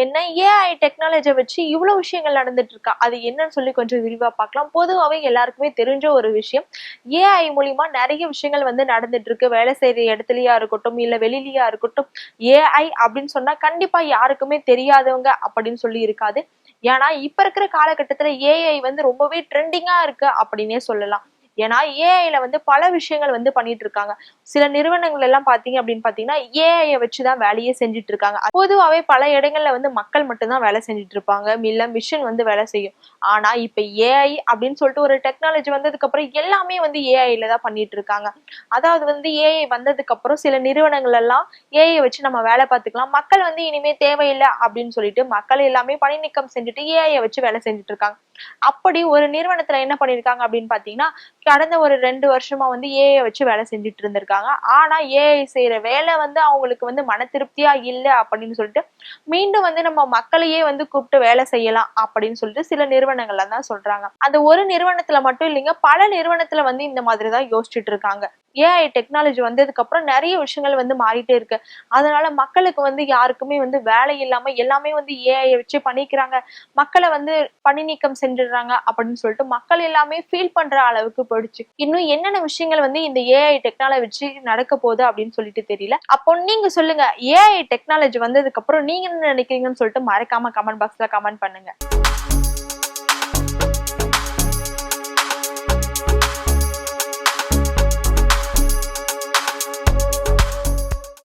என்ன ஏஐ டெக்னாலஜியை வச்சு இவ்வளவு விஷயங்கள் நடந்துட்டு இருக்கா, அது என்னன்னு சொல்லி கொஞ்சம் விரிவா பார்க்கலாம். பொதுவாகவே எல்லாருக்குமே தெரிஞ்ச ஒரு விஷயம், ஏஐ மூலியமா நிறைய விஷயங்கள் வந்து நடந்துட்டு இருக்கு. வேலை செய்யற இடத்துலயா இருக்கட்டும், இல்ல வெளியிலயா இருக்கட்டும், ஏஐ அப்படின்னு சொன்னா கண்டிப்பா யாருக்குமே தெரியாதவங்க அப்படின்னு சொல்லி இருக்காது. ஏன்னா இப்ப இருக்கிற காலகட்டத்துல ஏஐ வந்து ரொம்பவே ட்ரெண்டிங்கா இருக்கு அப்படின்னே சொல்லலாம். ஏன்னா ஏஐல வந்து பல விஷயங்கள் வந்து பண்ணிட்டு இருக்காங்க. சில நிறுவனங்கள் எல்லாம் பாத்தீங்க அப்படின்னு பாத்தீங்கன்னா ஏஐ வச்சுதான் வேலையே செஞ்சுட்டு இருக்காங்க. பொதுவாவே பல இடங்கள்ல வந்து மக்கள் மட்டும்தான் வேலை செஞ்சுட்டு இருப்பாங்க, இல்ல மிஷின் வந்து வேலை செய்யும். ஆனா இப்ப ஏஐ அப்படின்னு சொல்லிட்டு ஒரு டெக்னாலஜி வந்ததுக்கு அப்புறம் எல்லாமே வந்து ஏஐல தான் பண்ணிட்டு இருக்காங்க. அதாவது வந்து ஏஐ வந்ததுக்கு அப்புறம் சில நிறுவனங்கள் எல்லாம் ஏஐ வச்சு நம்ம வேலை பார்த்துக்கலாம், மக்கள் வந்து இனிமே தேவையில்லை அப்படின்னு சொல்லிட்டு மக்கள் எல்லாமே பணி நீக்கம் செஞ்சுட்டு ஏஐ வச்சு வேலை செஞ்சுட்டு இருக்காங்க. அப்படி ஒரு நிறுவனத்துல என்ன பண்ணிருக்காங்க அப்படின்னு பாத்தீங்கன்னா, கடந்த ஒரு 2 வருஷமா வந்து ஏஐ வச்சு வேலை செஞ்சுட்டு இருந்திருக்காங்க. ஆனா ஏஐ செய்யற வேலை வந்து அவங்களுக்கு வந்து மன திருப்தியா இல்ல அப்படின்னு சொல்லிட்டு மீண்டும் வந்து நம்ம மக்களையே வந்து கூப்பிட்டு வேலை செய்யலாம் அப்படின்னு சொல்லிட்டு சில நிறுவனங்கள்ல தான் சொல்றாங்க. அந்த ஒரு நிறுவனத்துல மட்டும் இல்லைங்க, பல நிறுவனத்துல வந்து இந்த மாதிரிதான் யோசிச்சுட்டு இருக்காங்க. ஏஐ டெக்னாலஜி வந்ததுக்கு அப்புறம் நிறைய விஷயங்கள் வந்து மாறிட்டே இருக்கு. அதனால மக்களுக்கு வந்து யாருக்குமே வந்து வேலை இல்லாம எல்லாமே வந்து ஏஐ வச்சு பண்ணிக்கிறாங்க, மக்களை வந்து பணி நீக்கம் செஞ்சிடுறாங்க அப்படின்னு சொல்லிட்டு மக்கள் எல்லாமே ஃபீல் பண்ற அளவுக்கு போயிடுச்சு. இன்னும் என்னென்ன விஷயங்கள் வந்து இந்த ஏஐ டெக்னாலஜி வச்சு நடக்க போகுது அப்படின்னு சொல்லிட்டு தெரியல. அப்போ நீங்க சொல்லுங்க, ஏஐ டெக்னாலஜி வந்ததுக்கு அப்புறம் நீங்க என்ன நினைக்கிறீங்கன்னு சொல்லிட்டு மறக்காம கமெண்ட் பாக்ஸ்ல கமெண்ட் பண்ணுங்க.